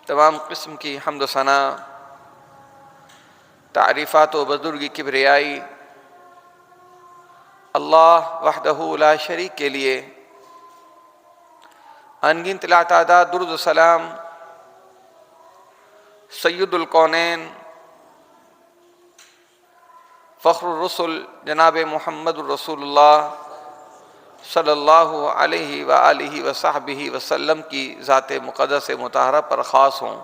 تمام قسم کی حمد و ثنا، تعریفات و بزرگی کبریائی اللہ وحدہ لا شریک کے لیے، انگنت لا تعداد درود و سلام سید الکونین فخر الرسل جناب محمد الرسول اللہ صلی اللہ علیہ وآلہ وصحبہ وسلم کی ذات مقدس مطہرہ پر خاص ہوں۔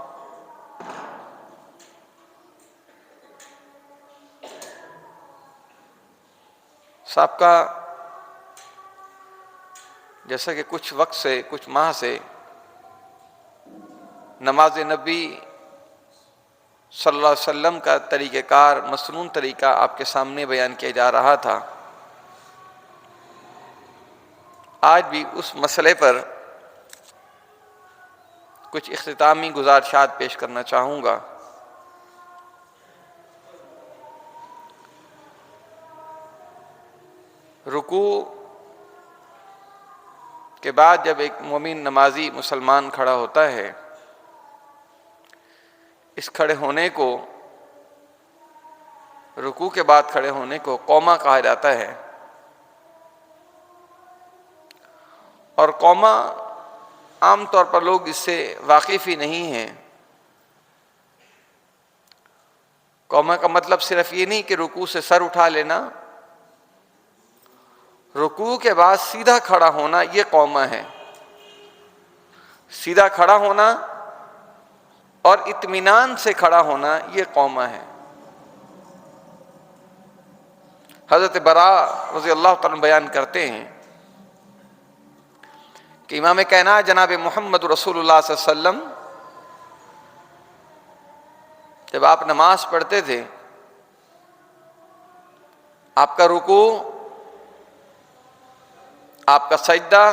سابقہ جیسا کہ کچھ وقت سے، کچھ ماہ سے نماز نبی صلی اللہ علیہ وسلم کا طریقہ کار، مسنون طریقہ آپ کے سامنے بیان کیا جا رہا تھا۔ آج بھی اس مسئلے پر کچھ اختتامی گزارشات پیش کرنا چاہوں گا۔ رکوع کے بعد جب ایک مومن نمازی مسلمان کھڑا ہوتا ہے، اس کھڑے ہونے کو، رکوع کے بعد کھڑے ہونے کو قومہ کہا جاتا ہے، اور قومہ عام طور پر لوگ اس سے واقف ہی نہیں ہیں۔ قومہ کا مطلب صرف یہ نہیں کہ رکوع سے سر اٹھا لینا، رکوع کے بعد سیدھا کھڑا ہونا یہ قومہ ہے۔ سیدھا کھڑا ہونا اور اطمینان سے کھڑا ہونا یہ قومہ ہے۔ حضرت براء رضی اللہ تعالیٰ بیان کرتے ہیں کہ امام کائنات جناب محمد رسول اللہ صلی اللہ علیہ وسلم جب آپ نماز پڑھتے تھے، آپ کا رکوع، آپ کا سجدہ،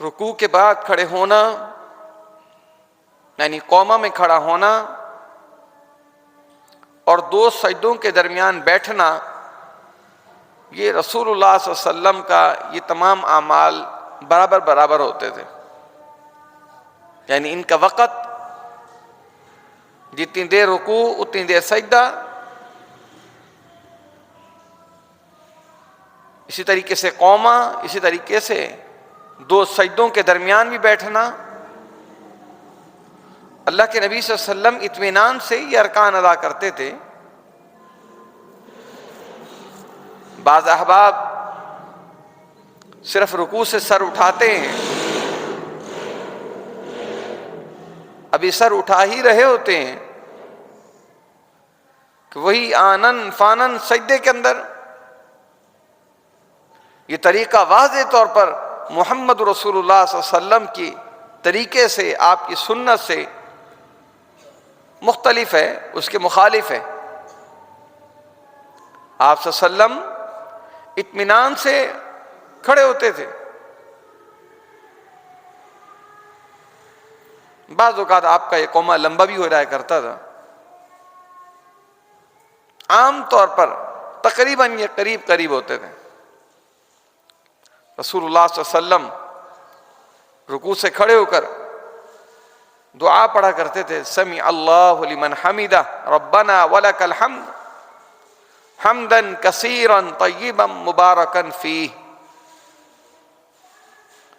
رکوع کے بعد کھڑے ہونا یعنی قومہ میں کھڑا ہونا، اور دو سجدوں کے درمیان بیٹھنا، یہ رسول اللہ صلی اللہ علیہ وسلم کا یہ تمام اعمال برابر برابر ہوتے تھے۔ یعنی ان کا وقت جتنی دیر رکوع اتنی دیر سجدہ، اسی طریقے سے قومہ، اسی طریقے سے دو سجدوں کے درمیان بھی بیٹھنا۔ اللہ کے نبی صلی اللہ علیہ وسلم اطمینان سے یہ ارکان ادا کرتے تھے۔ بعض احباب صرف رکوع سے سر اٹھاتے ہیں، ابھی سر اٹھا ہی رہے ہوتے ہیں کہ وہی آنن فانن سجدے کے اندر۔ یہ طریقہ واضح طور پر محمد رسول اللہ صلی اللہ علیہ وسلم کی طریقے سے، آپ کی سنت سے مختلف ہے، اس کے مخالف ہے۔ آپ صلی اللہ علیہ وسلم اطمینان سے کھڑے ہوتے تھے۔ بعض اوقات آپ کا یہ قومہ لمبا بھی ہو جایا کرتا تھا۔ عام طور پر تقریباً یہ قریب قریب ہوتے تھے۔ رسول اللہ صلی اللہ علیہ وسلم رکوع سے کھڑے ہو کر دعا پڑھا کرتے تھے، سمع اللہ لمن حمدہ ربنا ولک الحمد حمدا کثیرا طیبا مبارکا فیہ۔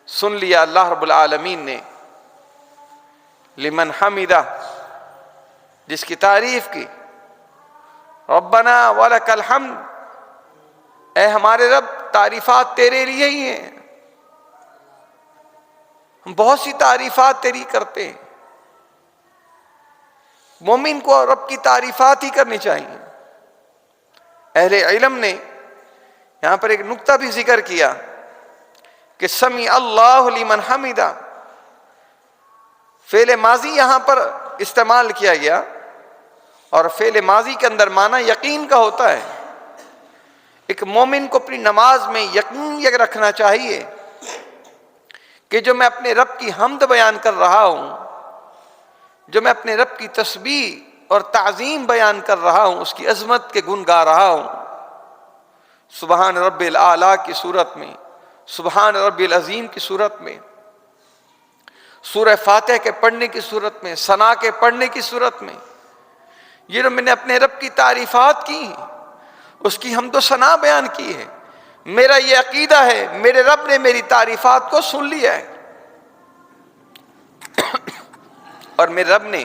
سن لیا اللہ رب العالمین نے لمن حمدہ، جس کی تعریف کی، ربنا ولک الحمد، اے ہمارے رب تعریفات تیرے لیے ہی ہیں، ہم بہت سی تعریفات تیری کرتے ہیں۔ مومن کو رب کی تعریفات ہی کرنی چاہیے۔ اہل علم نے یہاں پر ایک نکتہ بھی ذکر کیا کہ سمع اللہ لمن حمدہ، فعل ماضی یہاں پر استعمال کیا گیا، اور فعل ماضی کے اندر معنی یقین کا ہوتا ہے۔ ایک مومن کو اپنی نماز میں یقین یہ رکھنا چاہیے کہ جو میں اپنے رب کی حمد بیان کر رہا ہوں، جو میں اپنے رب کی تسبیح اور تعظیم بیان کر رہا ہوں، اس کی عظمت کے گن گا رہا ہوں، سبحان رب الاعلیٰ کی صورت میں، سبحان رب العظیم کی صورت میں، سورہ فاتحہ کے پڑھنے کی صورت میں، ثنا کے پڑھنے کی صورت میں، یہ جو میں نے اپنے رب کی تعریفات کی ہیں، اس کی حمد و ثنا بیان کی ہے، میرا یہ عقیدہ ہے میرے رب نے میری تعریفات کو سن لیا ہے، اور میرے رب نے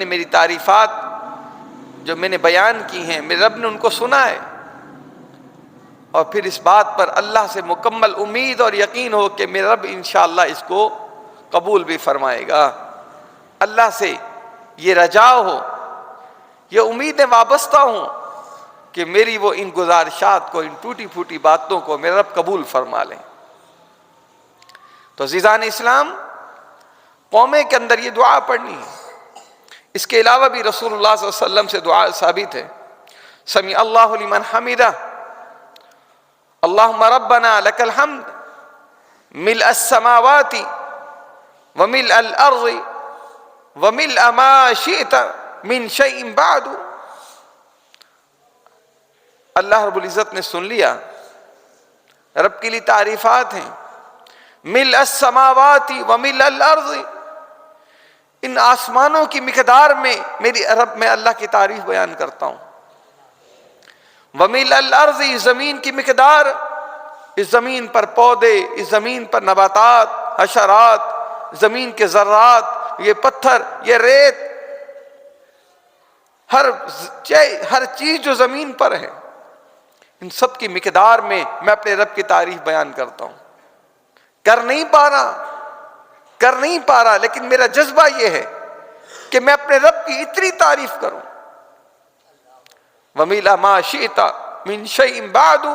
میری تعریفات جو میں نے بیان کی ہیں، میرے رب نے ان کو سنا ہے، اور پھر اس بات پر اللہ سے مکمل امید اور یقین ہو کہ میرا رب انشاءاللہ اس کو قبول بھی فرمائے گا، اللہ سے یہ رجا ہو، یہ امیدیں وابستہ ہوں کہ میری وہ ان گزارشات کو، ان ٹوٹی پھوٹی باتوں کو میرا رب قبول فرما لیں۔ تو عزیزان اسلام، قومیں کے اندر یہ دعا پڑھنی ہے۔ اس کے علاوہ بھی رسول اللہ صلی اللہ علیہ وسلم سے دعا ثابت ہے، سمیع اللہ لمن حمدہ، اللہم ربنا لک الحمد ملء السماوات وملء الارض وملء ما شئت من شیء بعد۔ اللہ رب العزت نے سن لیا، رب کے لیے تعریفات ہیں، ملء السماوات وملء الارض، ان آسمانوں کی مقدار میں میری رب میں اللہ کی تعریف بیان کرتا ہوں، وملء الارض، زمین کی مقدار، اس زمین پر پودے، اس زمین پر نباتات، حشرات، زمین کے ذرات، یہ پتھر، یہ ریت، ہر چیز جو زمین پر ہے، ان سب کی مقدار میں میں اپنے رب کی تعریف بیان کرتا ہوں۔ کر نہیں پا رہا لیکن میرا جذبہ یہ ہے کہ میں اپنے رب کی اتنی تعریف کروں۔ وَمِلَ مَا شِئْتَ مِن شَيْءٍ بَعْدُ،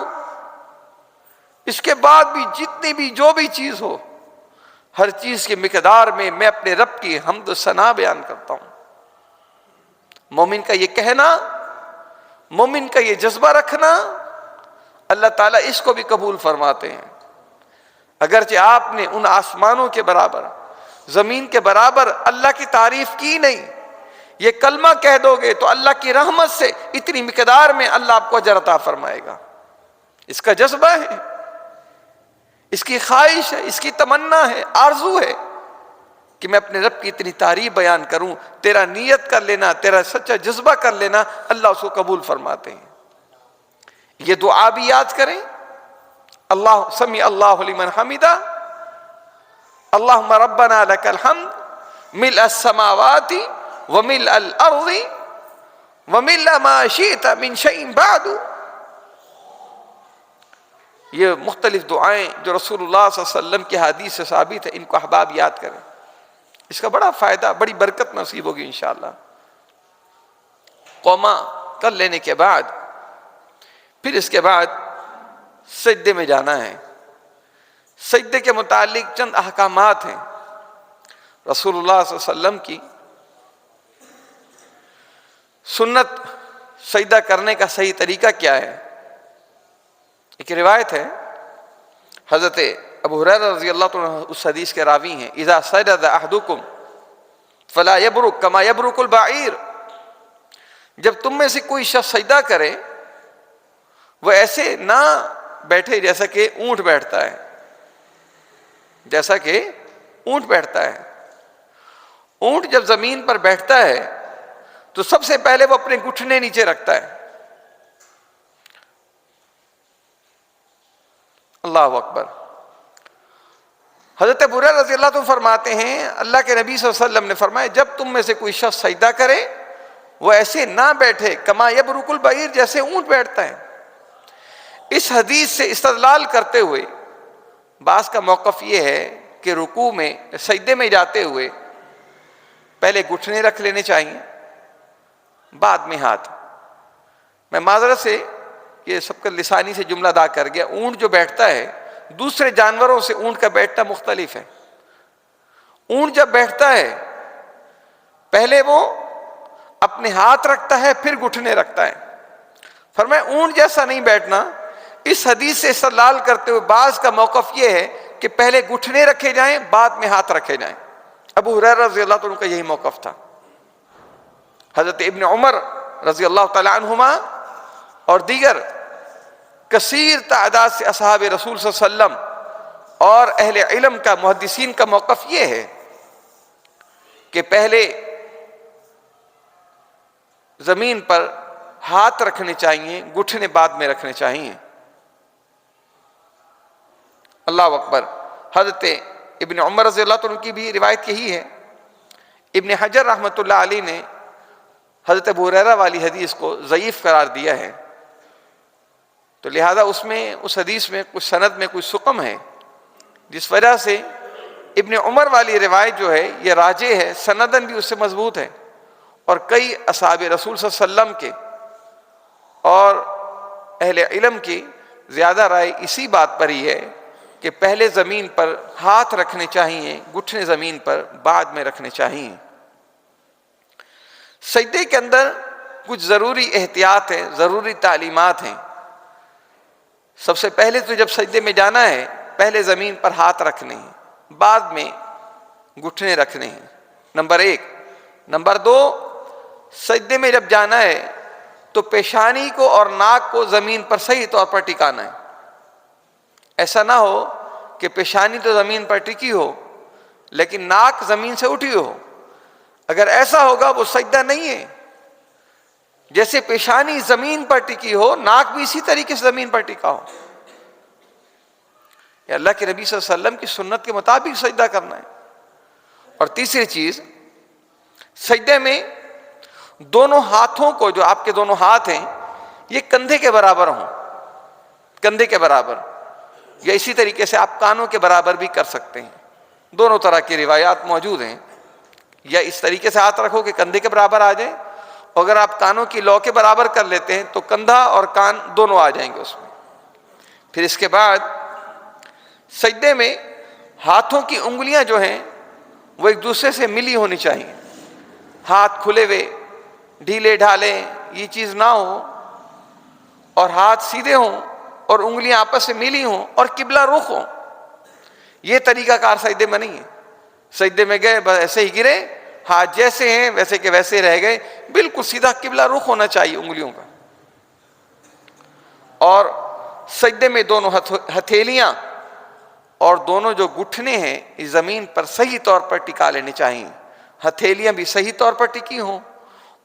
اس کے بعد بھی جتنی بھی جو بھی چیز ہو، ہر چیز کی مقدار میں میں اپنے رب کی حمد و ثنا بیان کرتا ہوں۔ مومن کا یہ کہنا، مومن کا یہ جذبہ رکھنا، اللہ تعالیٰ اس کو بھی قبول فرماتے ہیں۔ اگرچہ آپ نے ان آسمانوں کے برابر، زمین کے برابر اللہ کی تعریف کی نہیں، یہ کلمہ کہہ دو گے تو اللہ کی رحمت سے اتنی مقدار میں اللہ آپ کو اجر عطا فرمائے گا۔ اس کا جذبہ ہے، اس کی خواہش ہے، اس کی تمنا ہے، آرزو ہے کہ میں اپنے رب کی اتنی تعریف بیان کروں۔ تیرا نیت کر لینا، تیرا سچا جذبہ کر لینا، اللہ اس کو قبول فرماتے ہیں۔ یہ دعا بھی یاد کریں، اللہ سمیع اللہ لمن حمدہ، اللہم ربنا لک الحمد ملء السماوات وملء الارض وملء ما شئت من شیء بعد۔ یہ مختلف دعائیں جو رسول اللہ صلی اللہ علیہ وسلم کی حدیث سے ثابت ہے، ان کو احباب یاد کریں، اس کا بڑا فائدہ، بڑی برکت نصیب ہوگی انشاءاللہ۔ قوما کر لینے کے بعد پھر اس کے بعد سجدے میں جانا ہے۔ سجدے کے متعلق چند احکامات ہیں۔ رسول اللہ صلی اللہ علیہ وسلم کی سنت سجدہ کرنے کا صحیح طریقہ کیا ہے؟ ایک روایت ہے، حضرت ابو ہریرہ رضی اللہ عنہ اس حدیث کے راوی ہیں، اذا سجد احدکم فلا یبرک کما یبرک البعیر، جب تم میں سے کوئی شخص سجدہ کرے وہ ایسے نہ بیٹھے جیسا کہ اونٹ بیٹھتا ہے، جیسا کہ اونٹ بیٹھتا ہے۔ اونٹ جب زمین پر بیٹھتا ہے تو سب سے پہلے وہ اپنے گھٹنے نیچے رکھتا ہے۔ اللہ اکبر۔ حضرت ابو ہریرہ رضی اللہ عنہ فرماتے ہیں، اللہ کے نبی صلی اللہ علیہ وسلم نے فرمایا جب تم میں سے کوئی شخص سجدہ کرے وہ ایسے نہ بیٹھے کما یبرک البعیر، جیسے اونٹ بیٹھتا ہے۔ اس حدیث سے استدلال کرتے ہوئے بعض کا موقف یہ ہے کہ رکوع میں، سجدے میں جاتے ہوئے پہلے گھٹنے رکھ لینے چاہیے، بعد میں ہاتھ۔ میں معذرت سے یہ سب کا لسانی سے جملہ ادا کر گیا، اونٹ جو بیٹھتا ہے دوسرے جانوروں سے اونٹ کا بیٹھنا مختلف ہے۔ اونٹ جب بیٹھتا ہے پہلے وہ اپنے ہاتھ رکھتا ہے پھر گھٹنے رکھتا ہے، فرمایا اونٹ جیسا نہیں بیٹھنا۔ اس حدیث سے استدلال کرتے ہوئے بعض کا موقف یہ ہے کہ پہلے گھٹنے رکھے جائیں بعد میں ہاتھ رکھے جائیں۔ ابو ہریرہ رضی اللہ عنہ کا یہی موقف تھا۔ حضرت ابن عمر رضی اللہ تعالی عنہما اور دیگر کثیر تعداد سے اصحاب رسول صلی اللہ علیہ وسلم اور اہل علم کا، محدثین کا موقف یہ ہے کہ پہلے زمین پر ہاتھ رکھنے چاہیے، گھٹنے بعد میں رکھنے چاہیے۔ اللہ اکبر۔ حضرت ابن عمر رضی اللہ عنہ کی بھی روایت یہی ہے۔ ابن حجر رحمۃ اللہ علیہ نے حضرت ابو ہریرہ والی حدیث کو ضعیف قرار دیا ہے، تو لہذا اس حدیث میں کچھ سند میں کچھ سقم ہے، جس وجہ سے ابن عمر والی روایت جو ہے یہ راجح ہے، سندن بھی اس سے مضبوط ہے، اور کئی اصحاب رسول صلی اللہ علیہ وسلم کے اور اہل علم کی زیادہ رائے اسی بات پر ہی ہے کہ پہلے زمین پر ہاتھ رکھنے چاہیے، گھٹنے زمین پر بعد میں رکھنے چاہیے۔ سجدے کے اندر کچھ ضروری احتیاط ہے، ضروری تعلیمات ہیں۔ سب سے پہلے تو جب سجدے میں جانا ہے، پہلے زمین پر ہاتھ رکھنے ہیں، بعد میں گھٹنے رکھنے ہیں، نمبر 1۔ نمبر 2، سجدے میں جب جانا ہے تو پیشانی کو اور ناک کو زمین پر صحیح طور پر ٹکانا ہے۔ ایسا نہ ہو کہ پیشانی تو زمین پر ٹکی ہو لیکن ناک زمین سے اٹھی ہو، اگر ایسا ہوگا وہ سجدہ نہیں ہے۔ جیسے پیشانی زمین پر ٹکی ہو، ناک بھی اسی طریقے سے زمین پر ٹکا ہو۔ یہ اللہ کے نبی صلی اللہ علیہ وسلم کی سنت کے مطابق سجدہ کرنا ہے۔ اور تیسری چیز، سجدے میں دونوں ہاتھوں کو، جو آپ کے دونوں ہاتھ ہیں، یہ کندھے کے برابر ہوں، کندھے کے برابر، یا اسی طریقے سے آپ کانوں کے برابر بھی کر سکتے ہیں۔ دونوں طرح کی روایات موجود ہیں، یا اس طریقے سے ہاتھ رکھو کہ کندھے کے برابر آ جائیں، اگر آپ کانوں کی لو کے برابر کر لیتے ہیں تو کندھا اور کان دونوں آ جائیں گے اس میں۔ پھر اس کے بعد سجدے میں ہاتھوں کی انگلیاں جو ہیں وہ ایک دوسرے سے ملی ہونی چاہیے، ہاتھ کھلے ہوئے ڈھیلے ڈھالے یہ چیز نہ ہو، اور ہاتھ سیدھے ہوں اور انگلیاں آپس سے ملی ہوں اور قبلہ رخ ہوں۔ یہ طریقہ کار سجدے میں نہیں ہے۔ سجدے میں گئے بس ایسے ہی گرے، ہاتھ جیسے ہیں ویسے کے ویسے رہ گئے، بالکل سیدھا قبلہ رخ ہونا چاہیے انگلیوں کا۔ اور سجدے میں دونوں ہتھیلیاں اور دونوں جو گھٹنے ہیں اس زمین پر صحیح طور پر ٹکا لینے چاہیے، ہتھیلیاں بھی صحیح طور پر ٹکی ہوں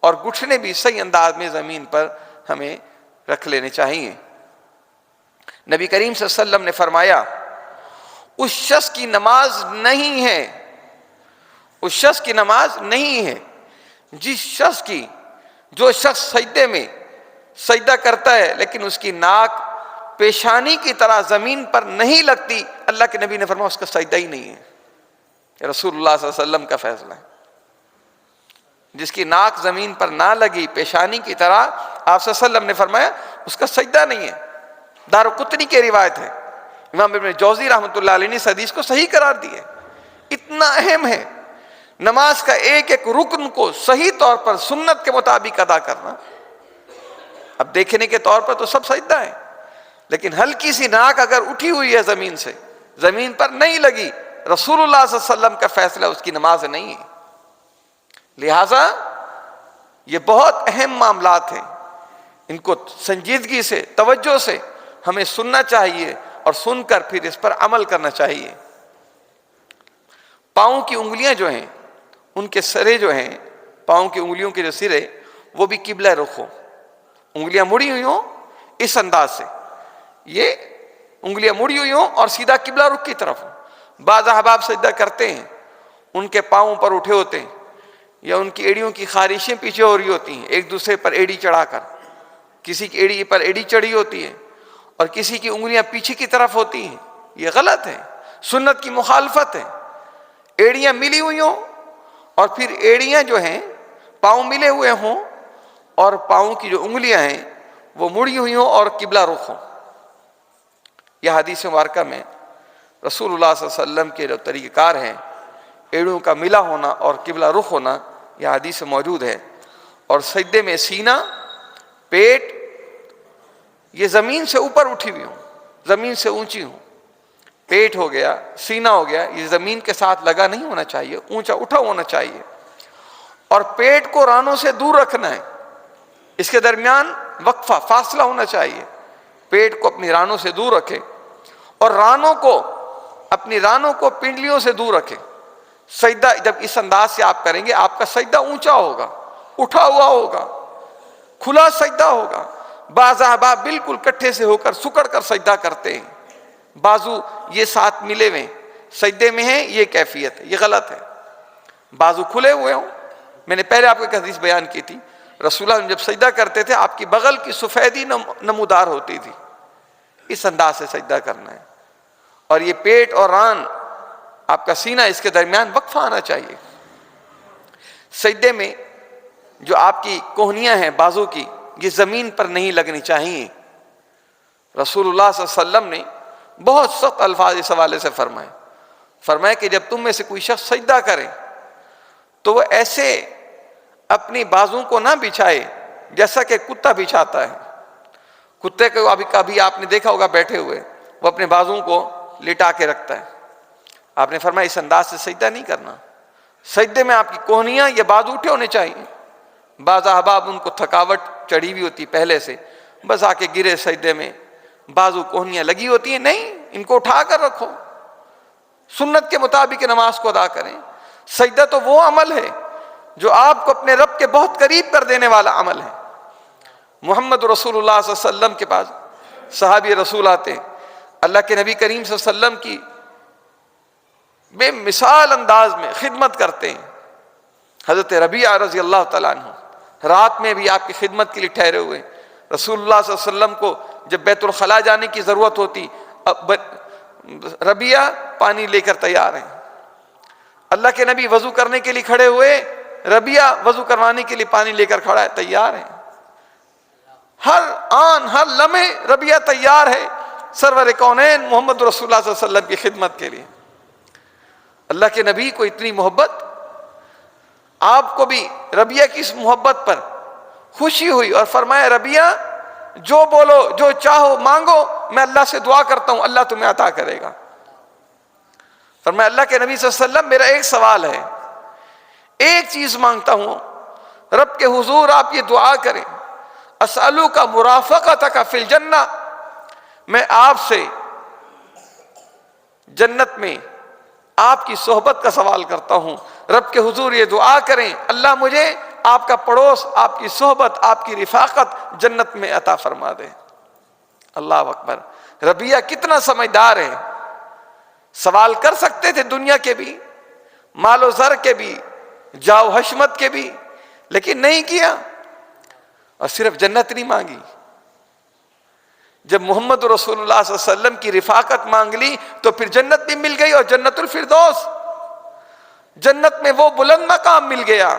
اور گھٹنے بھی صحیح انداز میں زمین پر ہمیں رکھ لینے چاہیے۔ نبی کریم صلی اللہ علیہ وسلم نے فرمایا، اس شخص کی نماز نہیں ہے، اس شخص کی نماز نہیں ہے جو شخص سجدے میں سجدہ کرتا ہے لیکن اس کی ناک پیشانی کی طرح زمین پر نہیں لگتی، اللہ کے نبی نے فرمایا اس کا سجدہ ہی نہیں ہے۔ یہ رسول اللہ صلی اللہ علیہ وسلم کا فیصلہ ہے۔ جس کی ناک زمین پر نہ لگی پیشانی کی طرح، آپ صلی اللہ علیہ وسلم نے فرمایا اس کا سجدہ نہیں ہے۔ دارقطنی کی روایت ہے، امام ابن جوزی رحمۃ اللہ علیہ نے اس حدیث کو صحیح قرار دیا۔ اتنا اہم ہے نماز کا ایک ایک رکن کو صحیح طور پر سنت کے مطابق ادا کرنا۔ اب دیکھنے کے طور پر تو سب سجدہ ہے، لیکن ہلکی سی ناک اگر اٹھی ہوئی ہے زمین سے، زمین پر نہیں لگی، رسول اللہ صلی اللہ علیہ وسلم کا فیصلہ اس کی نماز نہیں ہے۔ لہٰذا یہ بہت اہم معاملات ہیں، ان کو سنجیدگی سے، توجہ سے ہمیں سننا چاہیے اور سن کر پھر اس پر عمل کرنا چاہیے۔ پاؤں کی انگلیاں جو ہیں، ان کے سرے جو ہیں، پاؤں کی انگلیوں کے جو سرے وہ بھی قبلہ رخ ہو، انگلیاں مڑی ہوئی ہوں اس انداز سے، یہ انگلیاں مڑی ہوئی ہوں اور سیدھا قبلہ رخ کی طرف ہوں۔ بعض احباب سجدہ کرتے ہیں، ان کے پاؤں پر اٹھے ہوتے ہیں یا ان کی ایڑیوں کی خارشیں پیچھے ہو رہی ہوتی ہیں، ایک دوسرے پر ایڑی چڑھا کر، کسی کی ایڑی پر ایڑی چڑھی ہوتی ہے اور کسی کی انگلیاں پیچھے کی طرف ہوتی ہیں۔ یہ غلط ہے، سنت کی مخالفت ہے۔ ایڑیاں ملی ہوئی ہوں اور پھر ایڑیاں جو ہیں پاؤں ملے ہوئے ہوں اور پاؤں کی جو انگلیاں ہیں وہ مڑی ہوئی ہوں اور قبلہ رخ ہوں۔ یہ حدیث مبارکہ میں رسول اللہ صلی اللہ علیہ وسلم کے جو طریقہ کار ہیں، ایڑوں کا ملا ہونا اور قبلہ رخ ہونا، یہ حدیث موجود ہے۔ اور سجدے میں سینہ، پیٹ یہ زمین سے اوپر اٹھی ہوئی ہوں، زمین سے اونچی ہوں۔ پیٹ ہو گیا، سینہ ہو گیا، یہ زمین کے ساتھ لگا نہیں ہونا چاہیے، اونچا اٹھا ہونا چاہیے۔ اور پیٹ کو رانوں سے دور رکھنا ہے، اس کے درمیان وقفہ، فاصلہ ہونا چاہیے۔ پیٹ کو اپنی رانوں سے دور رکھے اور رانوں کو اپنی رانوں کو پنڈلیوں سے دور رکھیں. سجدہ جب اس انداز سے آپ کریں گے آپ کا سجدہ اونچا ہوگا, اٹھا ہوا ہوگا, کھلا سجدہ ہوگا. بعض احباب بالکل کٹھے سے ہو کر سکڑ کر سجدہ کرتے ہیں, بازو یہ ساتھ ملے ہوئے سجدے میں ہیں, یہ کیفیت ہے, یہ غلط ہے. بازو کھلے ہوئے ہوں. میں نے پہلے آپ کو ایک حدیث بیان کی تھی, رسول اللہ جب سجدہ کرتے تھے آپ کی بغل کی سفیدی نمودار ہوتی تھی. اس انداز سے سجدہ کرنا ہے. اور یہ پیٹ اور ران, آپ کا سینہ, اس کے درمیان وقفہ آنا چاہیے. سجدے میں جو آپ کی کوہنیاں ہیں بازو کی, یہ زمین پر نہیں لگنی چاہیے. رسول اللہ صلی اللہ علیہ وسلم نے بہت سخت الفاظ اس حوالے سے فرمائے کہ جب تم میں سے کوئی شخص سجدہ کرے تو وہ ایسے اپنی بازو کو نہ بچھائے جیسا کہ کتا بچھاتا ہے. کتے کو کبھی آپ نے دیکھا ہوگا بیٹھے ہوئے, وہ اپنے بازو کو لٹا کے رکھتا ہے. آپ نے فرمایا اس انداز سے سجدہ نہیں کرنا. سجدے میں آپ کی کوہنیاں یہ بازو اٹھے ہونے چاہیے. بعض احباب ان کو تھکاوٹ چڑھی ہوئی ہوتی پہلے سے, بس آ کے گرے سجدے میں, بازو کوہنیاں لگی ہوتی ہیں. نہیں, ان کو اٹھا کر رکھو, سنت کے مطابق نماز کو ادا کریں. سجدہ تو وہ عمل ہے جو آپ کو اپنے رب کے بہت قریب کر دینے والا عمل ہے. محمد رسول اللہ صلی اللہ علیہ وسلم کے پاس صحابی رسول آتے ہیں, اللہ کے نبی کریم صلی اللہ علیہ وسلم کی بے مثال انداز میں خدمت کرتے ہیں. حضرت ربیعہ رضی اللہ تعالیٰ عنہ رات میں بھی آپ کی خدمت کے لیے ٹھہرے ہوئے. رسول اللہ صلی اللہ علیہ وسلم کو جب بیت الخلاء جانے کی ضرورت ہوتی, ربیعہ پانی لے کر تیار ہیں. اللہ کے نبی وضو کرنے کے لیے کھڑے ہوئے, ربیعہ وضو کروانے کے لیے پانی لے کر کھڑا ہے, تیار ہے. ہر آن ہر لمحے ربیعہ تیار ہے سرور کونین محمد رسول اللہ صلی اللہ علیہ وسلم کی خدمت کے لیے. اللہ کے نبی کو اتنی محبت, آپ کو بھی ربیعہ کی اس محبت پر خوشی ہوئی اور فرمایا ربیعہ جو بولو, جو چاہو مانگو, میں اللہ سے دعا کرتا ہوں, اللہ تمہیں عطا کرے گا. فرمایا اللہ کے نبی صلی اللہ علیہ وسلم میرا ایک سوال ہے, ایک چیز مانگتا ہوں, رب کے حضور آپ یہ دعا کریں, اسألوک مرافقتک فی الجنہ, میں آپ سے جنت میں آپ کی صحبت کا سوال کرتا ہوں. رب کے حضور یہ دعا کریں اللہ مجھے آپ کا پڑوس, آپ کی صحبت, آپ کی رفاقت جنت میں عطا فرما دے. اللہ اکبر. ربیعہ کتنا سمجھدار ہے, سوال کر سکتے تھے دنیا کے بھی, مال و زر کے بھی, جاؤ حشمت کے بھی, لیکن نہیں کیا, اور صرف جنت نہیں مانگی. جب محمد رسول اللہ صلی اللہ علیہ وسلم کی رفاقت مانگ لی تو پھر جنت بھی مل گئی, اور جنت الفردوس, جنت میں وہ بلند مقام مل گیا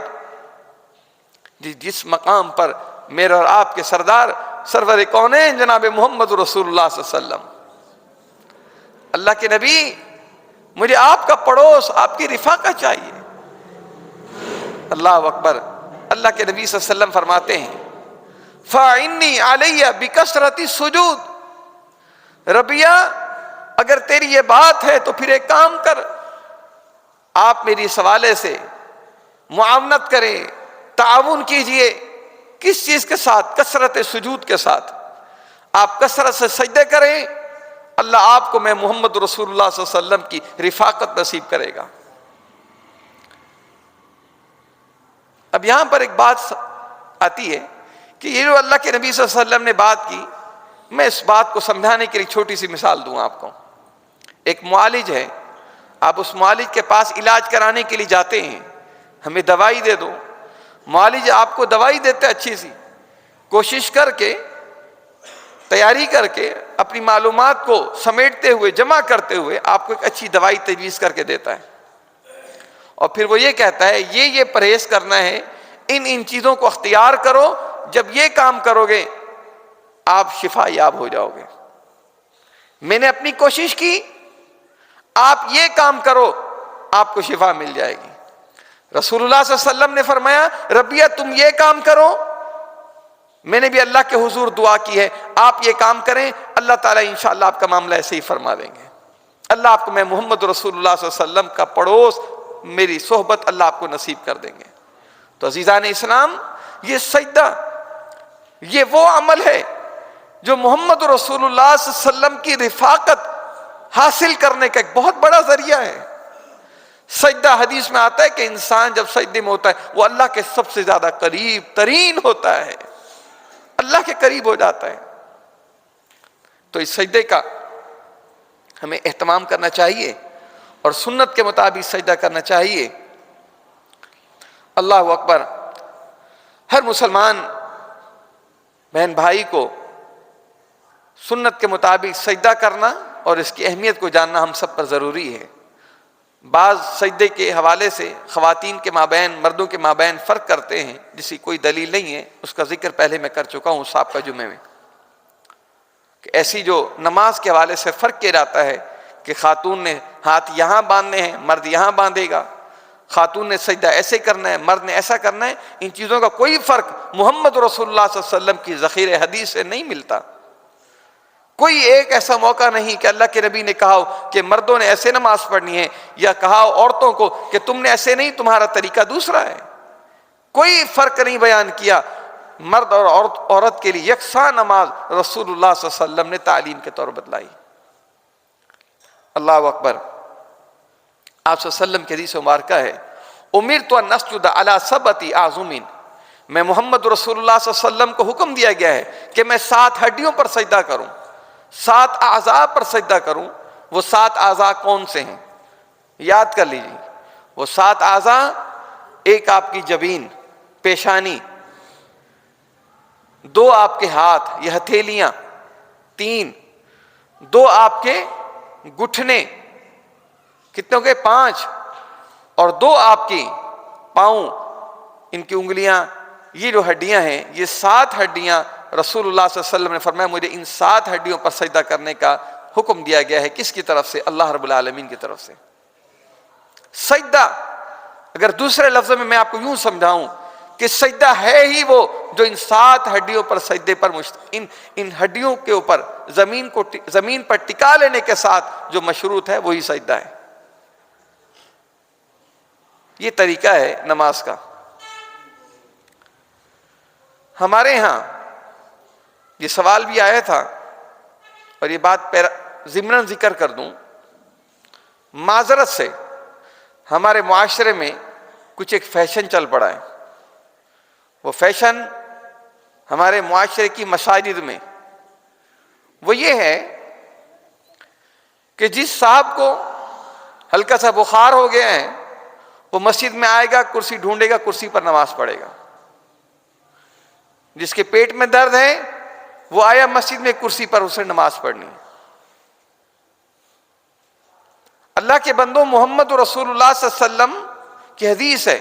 جس مقام پر میرے اور آپ کے سردار سرور کونین جناب محمد رسول اللہ صلی اللہ علیہ وسلم. اللہ کے نبی مجھے آپ کا پڑوس, آپ کی رفاقت چاہیے. اللہ اکبر. اللہ کے نبی صلی اللہ علیہ وسلم فرماتے ہیں فَإِنِّي عَلَيَّ بِكَثْرَةِ السُّجُودِ, ربیعہ اگر تیری یہ بات ہے تو پھر ایک کام کر, آپ میری اس حوالے سے معاونت کریں, تعاون کیجئے. کس چیز کے ساتھ؟ کثرت سجود کے ساتھ. آپ کثرت سے سجدے کریں, اللہ آپ کو میں محمد رسول اللہ صلی اللہ علیہ وسلم کی رفاقت نصیب کرے گا. اب یہاں پر ایک بات آتی ہے کہ یہ جو اللہ کے نبی صلی اللہ علیہ وسلم نے بات کی, میں اس بات کو سمجھانے کے لیے چھوٹی سی مثال دوں آپ کو. ایک معالج ہے, آپ اس معالج کے پاس علاج کرانے کے لیے جاتے ہیں, ہمیں دوائی دے دو. معالج آپ کو دوائی دیتے اچھی سی, کوشش کر کے, تیاری کر کے, اپنی معلومات کو سمیٹتے ہوئے, جمع کرتے ہوئے آپ کو ایک اچھی دوائی تجویز کر کے دیتا ہے, اور پھر وہ یہ کہتا ہے یہ پرہیز کرنا ہے, ان چیزوں کو اختیار کرو, جب یہ کام کرو گے آپ شفا یاب ہو جاؤ گے. میں نے اپنی کوشش کی, آپ یہ کام کرو آپ کو شفا مل جائے گی. رسول اللہ صلی اللہ علیہ وسلم نے فرمایا ربیعہ تم یہ کام کرو, میں نے بھی اللہ کے حضور دعا کی ہے, آپ یہ کام کریں, اللہ تعالیٰ انشاءاللہ آپ کا معاملہ ایسے ہی فرما دیں گے. اللہ آپ کو میں محمد رسول اللہ صلی اللہ علیہ وسلم کا پڑوس, میری صحبت اللہ آپ کو نصیب کر دیں گے. تو عزیزان اسلام, یہ سجدہ یہ وہ عمل ہے جو محمد رسول اللہ صلی اللہ علیہ وسلم کی رفاقت حاصل کرنے کا ایک بہت بڑا ذریعہ ہے۔ سجدہ حدیث میں آتا ہے کہ انسان جب سجدے میں ہوتا ہے وہ اللہ کے سب سے زیادہ قریب ترین ہوتا ہے، اللہ کے قریب ہو جاتا ہے۔ تو اس سجدے کا ہمیں اہتمام کرنا چاہیے اور سنت کے مطابق سجدہ کرنا چاہیے۔ اللہ اکبر۔ ہر مسلمان بہن بھائی کو سنت کے مطابق سجدہ کرنا اور اس کی اہمیت کو جاننا ہم سب پر ضروری ہے۔ بعض سجدے کے حوالے سے خواتین کے مابین مردوں کے مابین فرق کرتے ہیں، جس کی کوئی دلیل نہیں ہے، اس کا ذکر پہلے میں کر چکا ہوں سابقہ جمعے میں، کہ ایسی جو نماز کے حوالے سے فرق کیا جاتا ہے کہ خاتون نے ہاتھ یہاں باندھنے ہیں، مرد یہاں باندھے گا، خاتون نے سجدہ ایسے کرنا ہے، مرد نے ایسا کرنا ہے، ان چیزوں کا کوئی فرق محمد رسول اللہ صلی اللہ علیہ وسلم کی ذخیر حدیث سے نہیں ملتا۔ کوئی ایک ایسا موقع نہیں کہ اللہ کے نبی نے کہا ہو کہ مردوں نے ایسے نماز پڑھنی ہے، یا کہا ہو عورتوں کو کہ تم نے ایسے نہیں، تمہارا طریقہ دوسرا ہے۔ کوئی فرق نہیں بیان کیا، مرد اور عورت کے لیے یکساں نماز رسول اللہ صلی اللہ علیہ وسلم نے تعلیم کے طور بتلائی۔ اللہ اکبر۔ آپ صلی اللہ علیہ وسلم کی حدیث مبارکہ ہے، امرت ان اسجد علی سبعۃ اعظم، میں محمد رسول اللہ صلی اللہ علیہ وسلم کو حکم دیا گیا ہے کہ میں 7 ہڈیوں پر سجدہ کروں، 7 اعضاء پر سجدہ کروں۔ وہ 7 اعضاء کون سے ہیں؟ یاد کر لیجیے، وہ 7 اعضاء، ایک آپ کی جبین، پیشانی، 2 آپ کے ہاتھ یہ ہتھیلیاں، 3 2 آپ کے گھٹنے، کتنے ہو گئے؟ 5، اور 2 آپ کی پاؤں، ان کی انگلیاں، یہ جو ہڈیاں ہیں، یہ 7 ہڈیاں رسول اللہ صلی اللہ علیہ وسلم نے فرمایا مجھے ان 7 ہڈیوں پر سجدہ کرنے کا حکم دیا گیا ہے۔ کس کی طرف سے؟ اللہ رب العالمین کی طرف سے۔ سجدہ، اگر دوسرے لفظوں میں آپ کو یوں سمجھاؤں کہ سجدہ ہے ہی وہ جو ان 7 ہڈیوں پر سجدے پر ان ہڈیوں کے اوپر زمین پر ٹکا لینے کے ساتھ جو مشروط ہے وہی سجدہ ہے۔ یہ طریقہ ہے نماز کا۔ ہمارے ہاں یہ سوال بھی آیا تھا، اور یہ بات ضمناً ذکر کر دوں، معذرت سے ہمارے معاشرے میں کچھ ایک فیشن چل پڑا ہے۔ وہ فیشن ہمارے معاشرے کی مساجد میں وہ یہ ہے کہ جس صاحب کو ہلکا سا بخار ہو گیا ہے وہ مسجد میں آئے گا، کرسی ڈھونڈے گا، کرسی پر نماز پڑھے گا۔ جس کے پیٹ میں درد ہے وہ آیا مسجد میں، کرسی پر اسے نماز پڑھنی ہے۔ اللہ کے بندوں، محمد رسول اللہ صلی اللہ علیہ وسلم کی حدیث ہے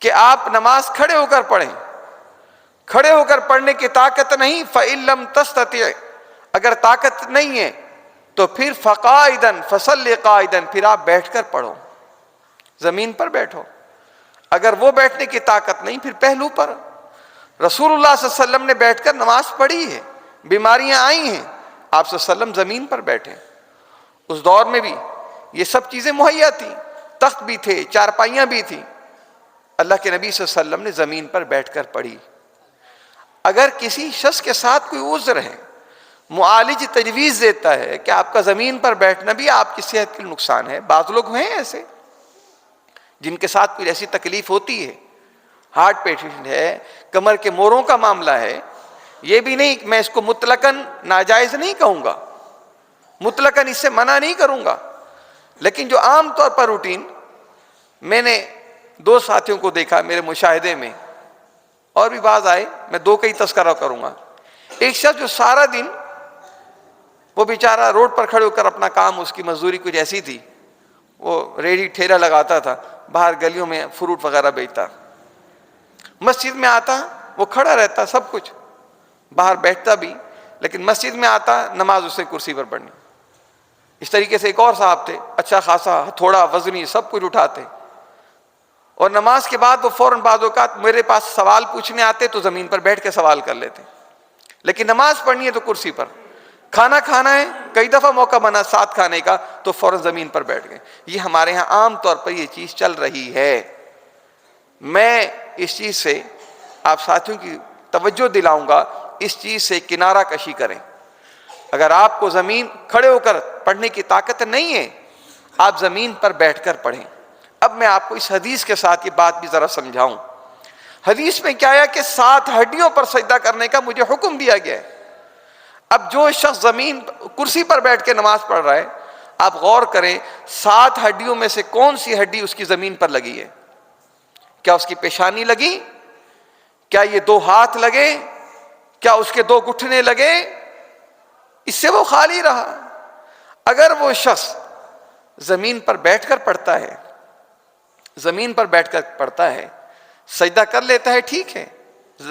کہ آپ نماز کھڑے ہو کر پڑھیں۔ کھڑے ہو کر پڑھنے کی طاقت نہیں، فَإِن لَمْ تَسْتَطِعْ، اگر طاقت نہیں ہے تو پھر فَقَائِدًا فَصَلِّ قَائِدًا، پھر آپ بیٹھ کر پڑھو، زمین پر بیٹھو۔ اگر وہ بیٹھنے کی طاقت نہیں پھر پہلو پر۔ رسول اللہ صلی اللہ علیہ وسلم نے بیٹھ کر نماز پڑھی ہے، بیماریاں آئی ہیں، آپ صلی اللہ علیہ وسلم زمین پر بیٹھے۔ اس دور میں بھی یہ سب چیزیں مہیا تھیں، تخت بھی تھے، چارپائیاں بھی تھیں، اللہ کے نبی صلی اللہ علیہ وسلم نے زمین پر بیٹھ کر پڑھی۔ اگر کسی شخص کے ساتھ کوئی عذر ہے، معالج تجویز دیتا ہے کہ آپ کا زمین پر بیٹھنا بھی آپ کی صحت کے لیے نقصان ہے۔ بعض لوگ ہیں ایسے جن کے ساتھ کوئی ایسی تکلیف ہوتی ہے، ہارٹ پیشنٹ ہے، کمر کے موڑوں کا معاملہ ہے، یہ بھی نہیں، میں اس کو مطلقاً ناجائز نہیں کہوں گا، مطلقاً اس سے منع نہیں کروں گا، لیکن جو عام طور پر روٹین، میں نے 2 ساتھیوں کو دیکھا میرے مشاہدے میں، اور بھی بعض آئے، میں 2 کا ہی تذکرہ کروں گا۔ ایک شخص جو سارا دن وہ بیچارہ روڈ پر کھڑے ہو کر اپنا کام، اس کی مزدوری کچھ ایسی تھی، وہ ریڑھی ٹھیلا لگاتا تھا، باہر گلیوں میں فروٹ وغیرہ بیچتا، مسجد میں آتا وہ کھڑا رہتا، سب کچھ باہر بیٹھتا بھی، لیکن مسجد میں آتا نماز اسے کرسی پر پڑھنی۔ اس طریقے سے ایک اور صاحب تھے، اچھا خاصا تھوڑا وزنی، سب کچھ اٹھاتے، اور نماز کے بعد وہ فوراً بعض اوقات میرے پاس سوال پوچھنے آتے تو زمین پر بیٹھ کے سوال کر لیتے، لیکن نماز پڑھنی ہے تو کرسی پر۔ کھانا کھانا ہے، کئی دفعہ موقع بنا ساتھ کھانے کا تو فوراً زمین پر بیٹھ گئے۔ یہ ہمارے ہاں عام طور پر یہ چیز چل رہی ہے۔ میں اس چیز سے آپ ساتھیوں کی توجہ دلاؤں گا، اس چیز سے کنارہ کشی کریں۔ اگر آپ کو زمین کھڑے ہو کر پڑھنے کی طاقت نہیں ہے، آپ زمین پر بیٹھ کر پڑھیں۔ اب میں آپ کو اس حدیث کے ساتھ یہ بات بھی ذرا سمجھاؤں۔ حدیث میں کیا ہے کہ 7 ہڈیوں پر سجدہ کرنے کا مجھے حکم دیا گیا ہے۔ اب جو شخص زمین کرسی پر بیٹھ کے نماز پڑھ رہا ہے، آپ غور کریں 7 ہڈیوں میں سے کون سی ہڈی اس کی زمین پر لگی ہے؟ کیا اس کی پیشانی لگی؟ کیا یہ 2 ہاتھ لگے؟ کیا اس کے 2 گھٹنے لگے؟ اس سے وہ خالی رہا۔ اگر وہ شخص زمین پر بیٹھ کر پڑھتا ہے، زمین پر بیٹھ کر پڑھتا ہے، سجدہ کر لیتا ہے، ٹھیک ہے،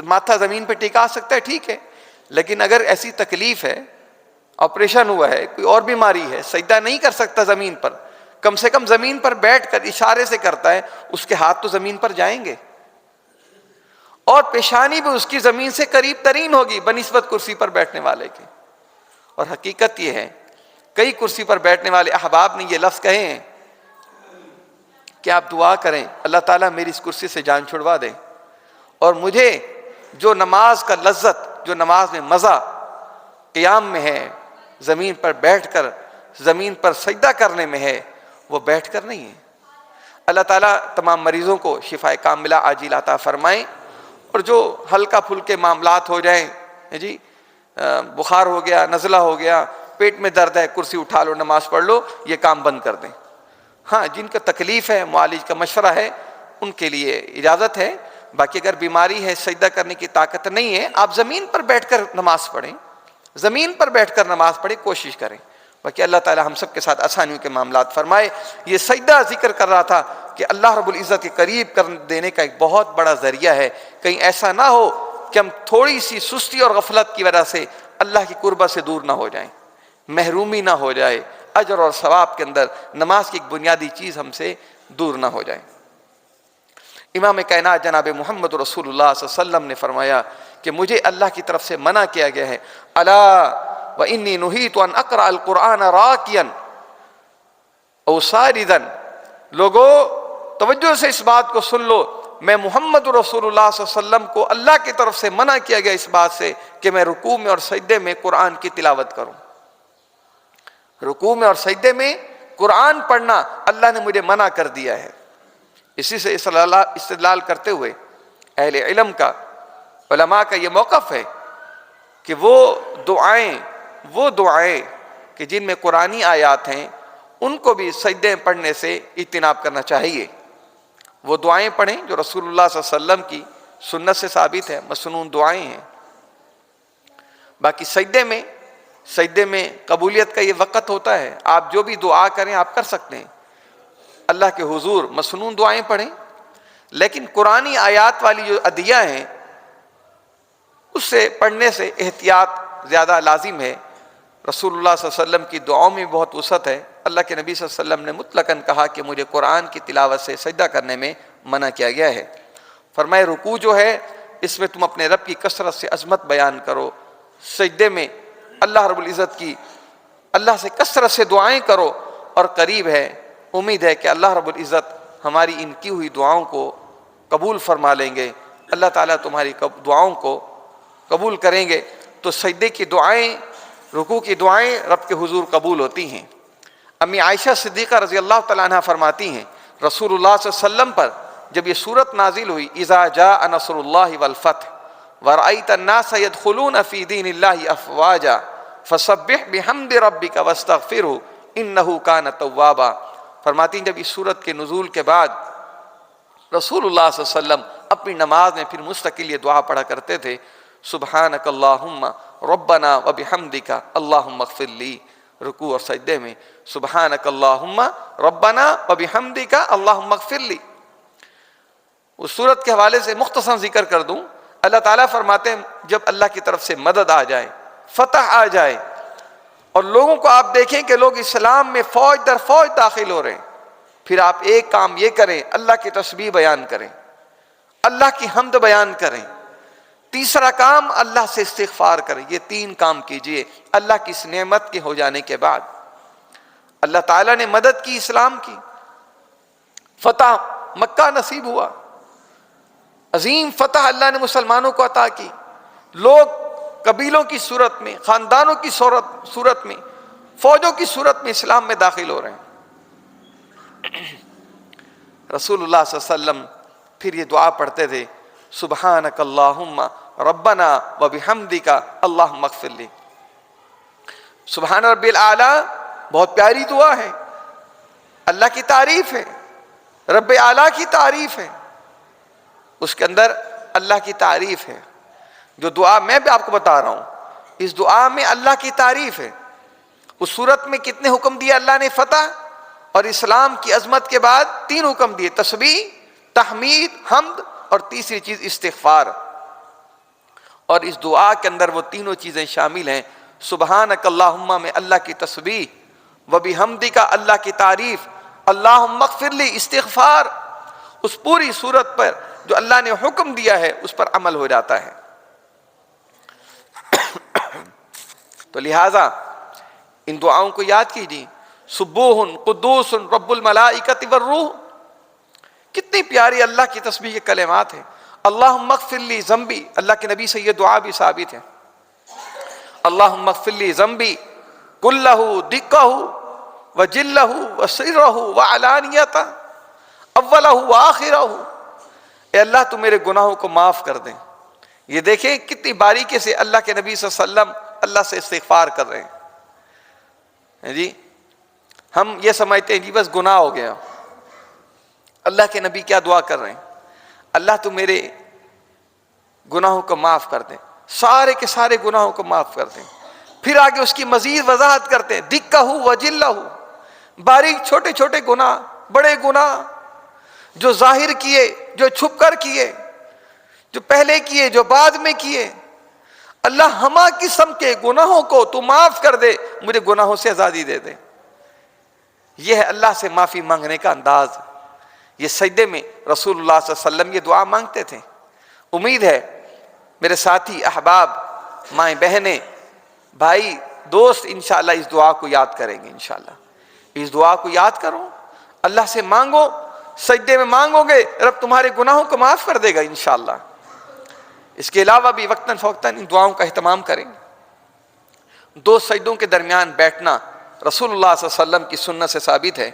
ماتھا زمین پہ ٹکا سکتا ہے، ٹھیک ہے، لیکن اگر ایسی تکلیف ہے، آپریشن ہوا ہے، کوئی اور بیماری ہے، سجدہ نہیں کر سکتا زمین پر، کم سے کم زمین پر بیٹھ کر اشارے سے کرتا ہے، اس کے ہاتھ تو زمین پر جائیں گے، اور پیشانی بھی اس کی زمین سے قریب ترین ہوگی بنسبت کرسی پر بیٹھنے والے کے۔ اور حقیقت یہ ہے، کئی کرسی پر بیٹھنے والے احباب نے یہ لفظ کہے ہیں کہ آپ دعا کریں اللہ تعالیٰ میری اس کرسی سے جان چھڑوا دے، اور مجھے جو نماز کا لذت، جو نماز میں مزہ قیام میں ہے، زمین پر بیٹھ کر زمین پر سجدہ کرنے میں ہے، وہ بیٹھ کر نہیں ہے۔ اللہ تعالیٰ تمام مریضوں کو شفائے کاملہ عاجل عطا فرمائیں، اور جو ہلکا پھلکے معاملات ہو جائیں، جی بخار ہو گیا، نزلہ ہو گیا، پیٹ میں درد ہے، کرسی اٹھا لو نماز پڑھ لو، یہ کام بند کر دیں۔ ہاں جن کا تکلیف ہے، معالج کا مشورہ ہے، ان کے لیے اجازت ہے، باقی اگر بیماری ہے، سجدہ کرنے کی طاقت نہیں ہے، آپ زمین پر بیٹھ کر نماز پڑھیں، زمین پر بیٹھ کر نماز پڑھیں، کوشش کریں۔ باقی اللہ تعالی ہم سب کے ساتھ آسانیوں کے معاملات فرمائے۔ یہ سجدہ ذکر کر رہا تھا کہ اللہ رب العزت کے قریب کر دینے کا ایک بہت بڑا ذریعہ ہے، کہیں ایسا نہ ہو کہ ہم تھوڑی سی سستی اور غفلت کی وجہ سے اللہ کی قربت سے دور نہ ہو جائیں، محرومی نہ ہو جائے، اجر اور ثواب کے اندر نماز کی ایک بنیادی چیز ہم سے دور نہ ہو جائے۔ امام کائنات جناب محمد رسول اللہ صلی اللہ علیہ وسلم نے فرمایا کہ مجھے اللہ کی طرف سے منع کیا گیا ہے، الا وانی نہیت ان اقرأ القرآن راکیا او ساجدا، لوگو توجہ سے اس بات کو سن لو، میں محمد رسول اللہ صلی اللہ علیہ وسلم کو اللہ کی طرف سے منع کیا گیا اس بات سے کہ میں رکوع میں اور سجدے میں قرآن کی تلاوت کروں۔ رکوع میں اور سجدے میں قرآن پڑھنا اللہ نے مجھے منع کر دیا ہے۔ اسی سے استدلال کرتے ہوئے اہل علم کا، علماء کا یہ موقف ہے کہ وہ دعائیں کہ جن میں قرآنی آیات ہیں ان کو بھی سجدے پڑھنے سے اجتناب کرنا چاہیے۔ وہ دعائیں پڑھیں جو رسول اللہ صلی اللہ علیہ وسلم کی سنت سے ثابت ہے، مسنون دعائیں ہیں۔ باقی سجدے میں قبولیت کا یہ وقت ہوتا ہے، آپ جو بھی دعا کریں آپ کر سکتے ہیں، اللہ کے حضور مسنون دعائیں پڑھیں، لیکن قرآنی آیات والی جو ادعیہ ہیں اس سے پڑھنے سے احتیاط زیادہ لازم ہے۔ رسول اللہ صلی اللہ علیہ وسلم کی دعاؤں میں بہت وسعت ہے، اللہ کے نبی صلی اللہ علیہ وسلم نے مطلقاً کہا کہ مجھے قرآن کی تلاوت سے سجدہ کرنے میں منع کیا گیا ہے۔ فرمائے رکوع جو ہے اس میں تم اپنے رب کی کثرت سے عظمت بیان کرو، سجدے میں اللہ رب العزت کی اللہ سے کثرت سے دعائیں کرو، اور قریب ہے، امید ہے کہ اللہ رب العزت ہماری ان کی ہوئی دعاؤں کو قبول فرما لیں گے، اللہ تعالیٰ تمہاری دعاؤں کو قبول کریں گے۔ تو سجدے کی دعائیں، رکوع کی دعائیں رب کے حضور قبول ہوتی ہیں۔ امی عائشہ صدیقہ رضی اللہ تعالیٰ عنہ فرماتی ہیں رسول اللہ صلی اللہ علیہ وسلم پر جب یہ صورت نازل ہوئی، اذا جاء نصر اللہ والفتح ورأیت الناس يدخلون فی دین اللہ افواجا فسبح بحمد ربک واستغفرہ انہ کان توابا۔ فرماتی ہیں جب اس صورت کے نزول کے بعد رسول اللہ صلی اللہ علیہ وسلم اپنی نماز میں پھر مستقل یہ دعا پڑھا کرتے تھے، سبحانک اللہم ربنا وبحمدک اللہم اغفر لی، رکوع اور سجدے میں سبحانک اللہم ربنا وبحمدک اللہم اغفر لی۔ اس صورت کے حوالے سے مختصر ذکر کر دوں، اللہ تعالیٰ فرماتے ہیں جب اللہ کی طرف سے مدد آ جائے، فتح آ جائے، اور لوگوں کو آپ دیکھیں کہ لوگ اسلام میں فوج در فوج داخل ہو رہے ہیں، پھر آپ ایک کام یہ کریں، اللہ کی تسبیح بیان کریں، اللہ کی حمد بیان کریں، تیسرا کام اللہ سے استغفار کریں۔ یہ 3 کام کیجئے اللہ کی اس نعمت کے ہو جانے کے بعد۔ اللہ تعالیٰ نے مدد کی، اسلام کی، فتح مکہ نصیب ہوا، عظیم فتح اللہ نے مسلمانوں کو عطا کی، لوگ قبیلوں کی صورت میں، خاندانوں کی صورت میں، فوجوں کی صورت میں اسلام میں داخل ہو رہے ہیں۔ رسول اللہ صلی اللہ علیہ وسلم پھر یہ دعا پڑھتے تھے، سبحانک اللہم ربنا وبحمدک اللہم اغفر لی۔ سبحان ربی الاعلیٰ بہت پیاری دعا ہے، اللہ کی تعریف ہے، رب اعلیٰ کی تعریف ہے، اس کے اندر اللہ کی تعریف ہے۔ جو دعا میں بھی آپ کو بتا رہا ہوں، اس دعا میں اللہ کی تعریف ہے۔ اس صورت میں کتنے حکم دیے اللہ نے؟ فتح اور اسلام کی عظمت کے بعد 3 حکم دیے، تسبیح، تحمید، حمد، اور تیسری چیز استغفار۔ اور اس دعا کے اندر وہ تینوں چیزیں شامل ہیں۔ سبحانک اللہم میں اللہ کی تسبیح، وبحمدک اللہ کی تعریف، اللہم اغفر لی استغفار۔ اس پوری صورت پر جو اللہ نے حکم دیا ہے اس پر عمل ہو جاتا ہے۔ تو لہٰذا ان دعاؤں کو یاد کیجیے۔ سبوح قدوس رب الملائکۃ والروح، کتنی پیاری اللہ کی تسبیح کے کلمات ہیں۔ اللہم اغفر لی ذنبی، اللہ کے نبی سے یہ دعا بھی ثابت ہے۔ اللہم اغفر لی ذنبی کلہ دقہ وجلہ وسرہ وعلانیتہ اولہ وآخرہ۔ اے اللہ تو میرے گناہوں کو معاف کر دیں۔ یہ دیکھیں کتنی باریکی سے اللہ کے نبی صلی اللہ علیہ وسلم اللہ سے استغفار کر رہے ہیں۔ جی ہم یہ سمجھتے ہیں جی بس گناہ ہو گیا، اللہ کے نبی کیا دعا کر رہے ہیں؟ اللہ تو میرے گناہوں کو معاف کر دیں، سارے کے سارے گناہوں کو معاف کر دیں۔ پھر آگے اس کی مزید وضاحت کرتے ہیں، دقہ وجلہ، باریک چھوٹے چھوٹے گناہ، بڑے گناہ، جو ظاہر کیے، جو چھپ کر کیے، جو پہلے کیے، جو بعد میں کیے، اللہ ہما قسم کے گناہوں کو تو معاف کر دے، مجھے گناہوں سے آزادی دے دے۔ یہ ہے اللہ سے معافی مانگنے کا انداز۔ یہ سجدے میں رسول اللہ صلی اللہ علیہ وسلم یہ دعا مانگتے تھے۔ امید ہے میرے ساتھی احباب، مائیں بہنیں، بھائی، دوست انشاءاللہ اس دعا کو یاد کریں گے۔ انشاءاللہ اس دعا کو یاد کرو، اللہ سے مانگو، سجدے میں مانگو گے رب تمہارے گناہوں کو معاف کر دے گا انشاءاللہ۔ اس کے علاوہ بھی وقتاً فوقتاً ان دعاؤں کا اہتمام کریں۔ 2 سجدوں کے درمیان بیٹھنا رسول اللہ صلی اللہ علیہ وسلم کی سنت سے ثابت ہے۔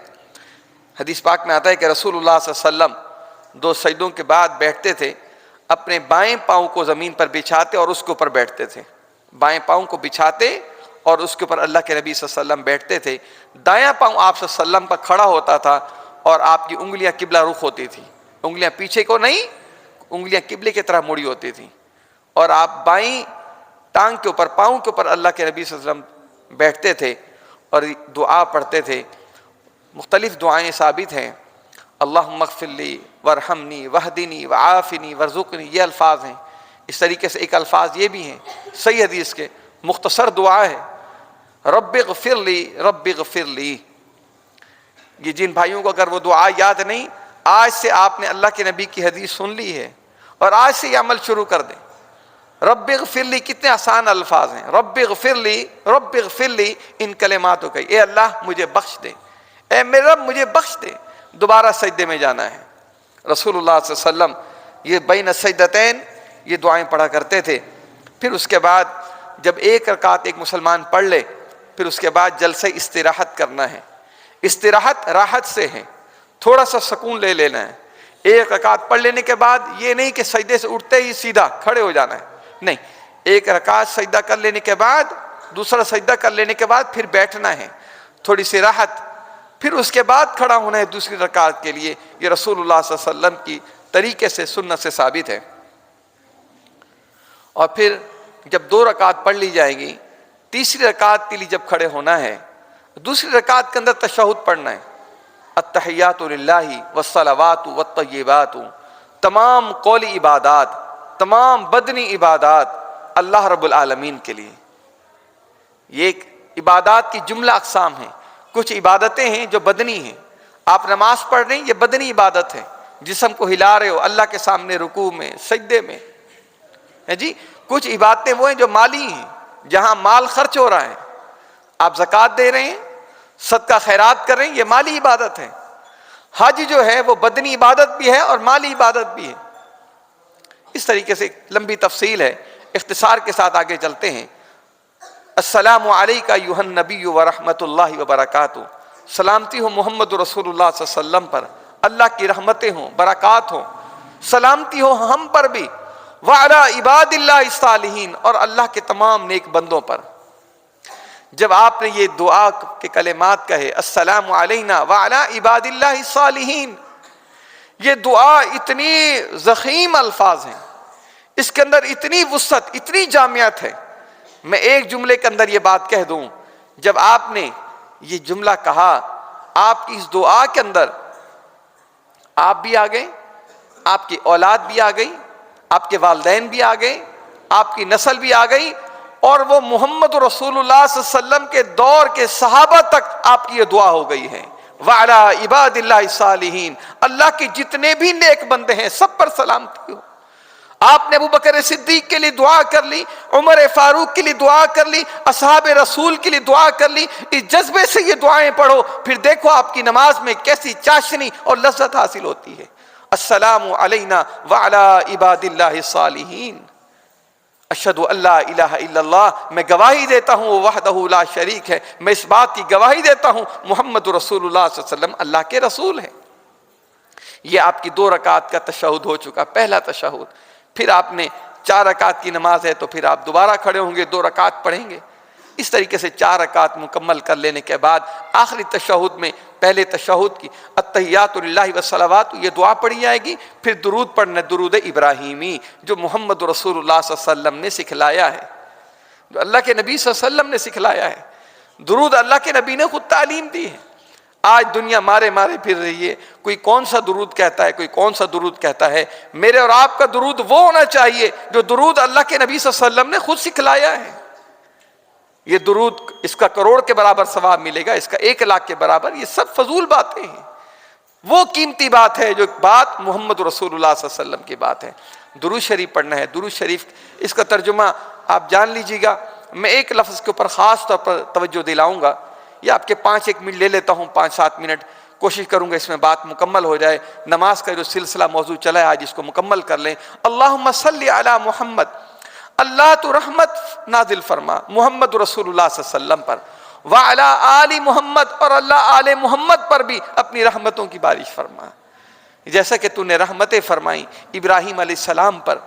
حدیث پاک میں آتا ہے کہ رسول اللہ صلی اللہ علیہ وسلم 2 سجدوں کے بعد بیٹھتے تھے، اپنے بائیں پاؤں کو زمین پر بچھاتے اور اس کے اوپر بیٹھتے تھے۔ بائیں پاؤں کو بچھاتے اور اس کے اوپر اللہ کے نبی صلی اللہ علیہ وسلم بیٹھتے تھے۔ دایاں پاؤں آپ صلی اللہ علیہ وسلم پر کھڑا ہوتا تھا اور آپ کی انگلیاں قبلہ رخ ہوتی تھی، انگلیاں پیچھے کو نہیں، انگلیاں قبلے کی طرح مڑی ہوتی تھیں، اور آپ بائیں ٹانگ کے اوپر، پاؤں کے اوپر اللہ کے نبی صلی اللہ علیہ وسلم بیٹھتے تھے اور دعا پڑھتے تھے۔ مختلف دعائیں ثابت ہیں، اللہم اغفر لی وارحمنی واہدنی وعافنی وارزقنی، یہ الفاظ ہیں۔ اس طریقے سے ایک الفاظ یہ بھی ہیں صحیح حدیث کے، مختصر دعا ہے، رب اغفر لی رب اغفر لی۔ یہ جن بھائیوں کو اگر وہ دعا یاد نہیں، آج سے آپ نے اللہ کے نبی کی حدیث سن لی ہے اور آج سے یہ عمل شروع کر دیں۔ رب اغفر لی، کتنے آسان الفاظ ہیں، رب اغفر لی رب اغفر لی، ان کلماتوں کا، اے اللہ مجھے بخش دے، اے میرے رب مجھے بخش دے۔ دوبارہ سجدے میں جانا ہے۔ رسول اللہ صلی اللہ علیہ وسلم یہ بین السجدتین یہ دعائیں پڑھا کرتے تھے۔ پھر اس کے بعد جب ایک رکعت ایک مسلمان پڑھ لے، پھر اس کے بعد جلسہ استراحت کرنا ہے۔ استراحت راحت سے ہے، تھوڑا سا سکون لے لینا ہے۔ ایک رکعت پڑھ لینے کے بعد یہ نہیں کہ سجدے سے اٹھتے ہی سیدھا کھڑے ہو جانا ہے، نہیں، ایک رکعت سجدہ کر لینے کے بعد، دوسرا سجدہ کر لینے کے بعد پھر بیٹھنا ہے، تھوڑی سی راحت، پھر اس کے بعد کھڑا ہونا ہے دوسری رکعت کے لیے۔ یہ رسول اللہ صلی اللہ علیہ وسلم کی طریقے سے سنت سے ثابت ہے۔ اور پھر جب 2 رکعت پڑھ لی جائیں گی، تیسری رکعت کے لیے جب کھڑے ہونا ہے، دوسری رکعت کے اندر تشہد پڑھنا ہے، التحیات للہ والصلوات والطیبات، تمام قولی عبادات، تمام بدنی عبادات اللہ رب العالمین کے لیے۔ یہ ایک عبادات کی جملہ اقسام ہیں۔ کچھ عبادتیں ہیں جو بدنی ہیں، آپ نماز پڑھ رہے ہیں، یہ بدنی عبادت ہے، جسم کو ہلا رہے ہو اللہ کے سامنے رکوع میں، سجدے میں، ہے جی۔ کچھ عبادتیں وہ ہیں جو مالی ہیں، جہاں مال خرچ ہو رہا ہے، آپ زکوٰۃ دے رہے ہیں، صدقہ خیرات کر رہے ہیں، یہ مالی عبادت ہے۔ حج جو ہے وہ بدنی عبادت بھی ہے اور مالی عبادت بھی ہے۔ اس طریقے سے لمبی تفصیل ہے، اختصار کے ساتھ آگے چلتے ہیں. السلام علیکہ ایھا النبی ورحمۃ اللہ وبرکاتہ. سلامتی ہو محمد رسول اللہ صلی اللہ علیہ وسلم پر، اللہ کی رحمتیں ہوں، برکات ہوں. سلامتی ہو ہم پر بھی. وعلی عباد اللہ الصالحین، اور اللہ کے تمام نیک بندوں پر. جب آپ نے یہ دعا کے کلمات کہے السلام علینا وعلی عباد اللہ الصالحین، یہ دعا اتنی ضخیم الفاظ ہیں، اس کے اندر اتنی وسعت، اتنی جامعت ہے. میں ایک جملے کے اندر یہ بات کہہ دوں، جب آپ نے یہ جملہ کہا، آپ کی اس دعا کے اندر آپ بھی آ گئے، آپ کی اولاد بھی آ گئی، آپ کے والدین بھی آ گئے، آپ کی نسل بھی آ گئی، اور وہ محمد رسول اللہ صلی اللہ علیہ وسلم کے دور کے صحابہ تک آپ کی یہ دعا ہو گئی ہے. وعلی عباد اللہ الصالحین، اللہ کے جتنے بھی نیک بندے ہیں سب پر سلامتی ہو. آپ نے ابو بکر صدیق کے لیے دعا کر لی، عمر فاروق کے لیے دعا کر لی، اصحاب رسول کے لیے دعا کر لی. اس جذبے سے یہ دعائیں پڑھو، پھر دیکھو آپ کی نماز میں کیسی چاشنی اور لذت حاصل ہوتی ہے. السلام علینا وعلی عباد اللہ الصالحین. اشہد ان لا الہ الا اللہ، میں گواہی دیتا ہوں وہ وحدہ لا شریک ہے. میں اس بات کی گواہی دیتا ہوں محمد رسول اللہ صلی اللہ علیہ وسلم اللہ کے رسول ہیں. یہ آپ کی 2 رکعت کا تشہد ہو چکا، پہلا تشہد. پھر آپ نے 4 رکعت کی نماز ہے تو پھر آپ دوبارہ کھڑے ہوں گے، 2 رکعت پڑھیں گے. اس طریقے سے 4 رکعت مکمل کر لینے کے بعد آخری تشہد میں پہلے تشہد کی التحیات للہ والصلوات یہ دعا پڑھی جائے گی. پھر درود پڑھنا، درود ابراہیمی جو محمد رسول اللہ صلی اللہ علیہ وسلم نے سکھلایا ہے، جو اللہ کے نبی صلی اللہ علیہ وسلم نے سکھلایا ہے. درود اللہ کے نبی نے خود تعلیم دی ہے. آج دنیا مارے پھر رہی ہے، کوئی کون سا درود کہتا ہے، کوئی کون سا درود کہتا ہے. میرے اور آپ کا درود وہ ہونا چاہیے جو درود اللہ کے نبی صلی اللہ علیہ وسلم نے خود سکھلایا ہے. یہ درود اس کا کروڑ کے برابر ثواب ملے گا، اس کا 1 لاکھ کے برابر. یہ سب فضول باتیں ہیں. وہ قیمتی بات ہے جو بات محمد رسول اللہ صلی اللہ علیہ وسلم کی بات ہے. درود شریف پڑھنا ہے. درود شریف اس کا ترجمہ آپ جان لیجیے گا. میں ایک لفظ کے اوپر خاص طور پر توجہ دلاؤں گا، یہ آپ کے 5-1 منٹ لے لیتا ہوں، 5-7 منٹ کوشش کروں گا اس میں بات مکمل ہو جائے. نماز کا جو سلسلہ موضوع چلا ہے آج اس کو مکمل کر لیں. اللہم صلی علی محمد، اللہ تو رحمت نازل فرما محمد رسول اللہ صلی اللہ علیہ وسلم پر. وعلی آل محمد، اور اللہ آل محمد پر بھی اپنی رحمتوں کی بارش فرما، جیسا کہ تو نے رحمتیں فرمائیں ابراہیم علیہ السلام پر،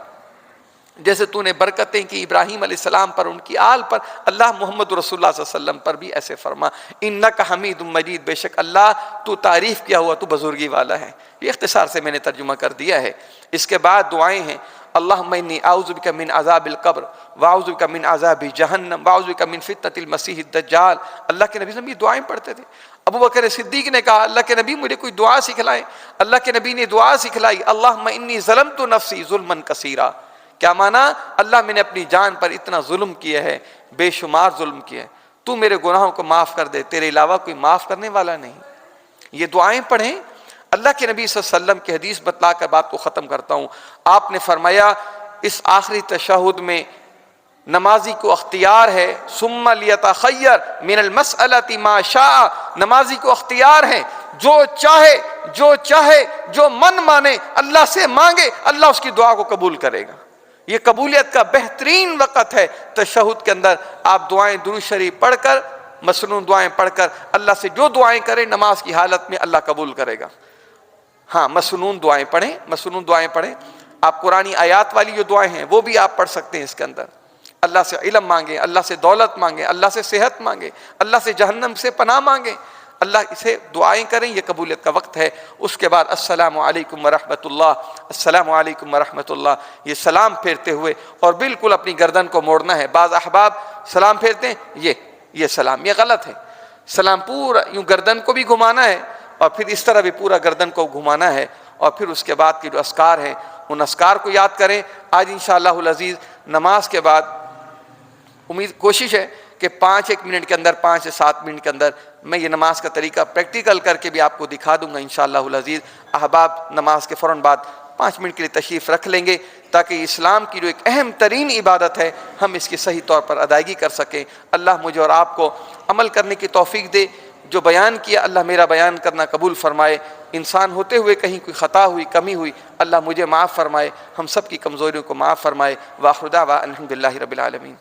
جیسے تو نے برکتیں کی ابراہیم علیہ السلام پر، ان کی آل پر. اللہ محمد رسول اللہ صلی اللہ علیہ وسلم پر بھی ایسے فرما. انک حمید مجید، بے شک اللہ تو تعریف کیا ہوا، تو بزرگی والا ہے. یہ اختصار سے میں نے ترجمہ کر دیا ہے. اس کے بعد دعائیں ہیں. اللہم انی اعوذ بک من عذاب القبر واعوذ بک من عذاب جہنم واعوذ بک من فتنۃ المسیح الدجال. اللہ کے نبی صلی اللہ علیہ وسلم یہ دعائیں پڑھتے تھے. ابو بکر صدیق نے کہا اللہ کے نبی مجھے کوئی دعا سکھلائیں. اللہ کے نبی نے دعا سکھلائی، اللہم انی ظلمت نفسی ظلما کثیرا. کیا مانا؟ اللہ میں نے اپنی جان پر اتنا ظلم کیا ہے، بے شمار ظلم کیا ہے، تو میرے گناہوں کو معاف کر دے، تیرے علاوہ کوئی معاف کرنے والا نہیں. یہ دعائیں پڑھیں. اللہ کے نبی صلی اللہ علیہ وسلم کی حدیث بتلا کر بات کو ختم کرتا ہوں. آپ نے فرمایا اس آخری تشہد میں نمازی کو اختیار ہے، ثم لیتخیر من المسألۃ ما شاء. نمازی کو اختیار ہے، جو چاہے جو من مانے اللہ سے مانگے، اللہ اس کی دعا کو قبول کرے گا. یہ قبولیت کا بہترین وقت ہے تشہد کے اندر. آپ دعائیں درود شریف پڑھ کر، مسنون دعائیں پڑھ کر اللہ سے جو دعائیں کریں نماز کی حالت میں اللہ قبول کرے گا. ہاں مسنون دعائیں پڑھیں. آپ قرآنی آیات والی جو دعائیں ہیں وہ بھی آپ پڑھ سکتے ہیں. اس کے اندر اللہ سے علم مانگیں، اللہ سے دولت مانگیں، اللہ سے صحت مانگیں، اللہ سے جہنم سے پناہ مانگیں. اللہ سے دعائیں کریں، یہ قبولیت کا وقت ہے. اس کے بعد السلام علیکم ورحمۃ اللہ، السلام علیکم ورحمۃ اللہ، یہ سلام پھیرتے ہوئے، اور بالکل اپنی گردن کو موڑنا ہے. بعض احباب سلام پھیرتے ہیں، یہ سلام یہ غلط ہے. سلام پورا یوں گردن کو بھی گھمانا ہے، اور پھر اس طرح بھی پورا گردن کو گھمانا ہے. اور پھر اس کے بعد کے جو اذکار ہیں ان اذکار کو یاد کریں. آج انشاءاللہ العزیز نماز کے بعد کوشش ہے کہ 5-1 منٹ کے اندر، 5 سے 7 منٹ کے اندر میں یہ نماز کا طریقہ پریکٹیکل کر کے بھی آپ کو دکھا دوں گا انشاءاللہ العزیز. احباب نماز کے فوراً بعد 5 منٹ کے لیے تشریف رکھ لیں گے تاکہ اسلام کی جو ایک اہم ترین عبادت ہے ہم اس کی صحیح طور پر ادائیگی کر سکیں. اللہ مجھے اور آپ کو عمل کرنے کی توفیق دے. جو بیان کیا اللہ میرا بیان کرنا قبول فرمائے، انسان ہوتے ہوئے کہیں کوئی خطا ہوئی، کمی ہوئی، اللہ مجھے معاف فرمائے، ہم سب کی کمزوریوں کو معاف فرمائے۔ وآخر دعوانا الحمدللہ رب العالمین۔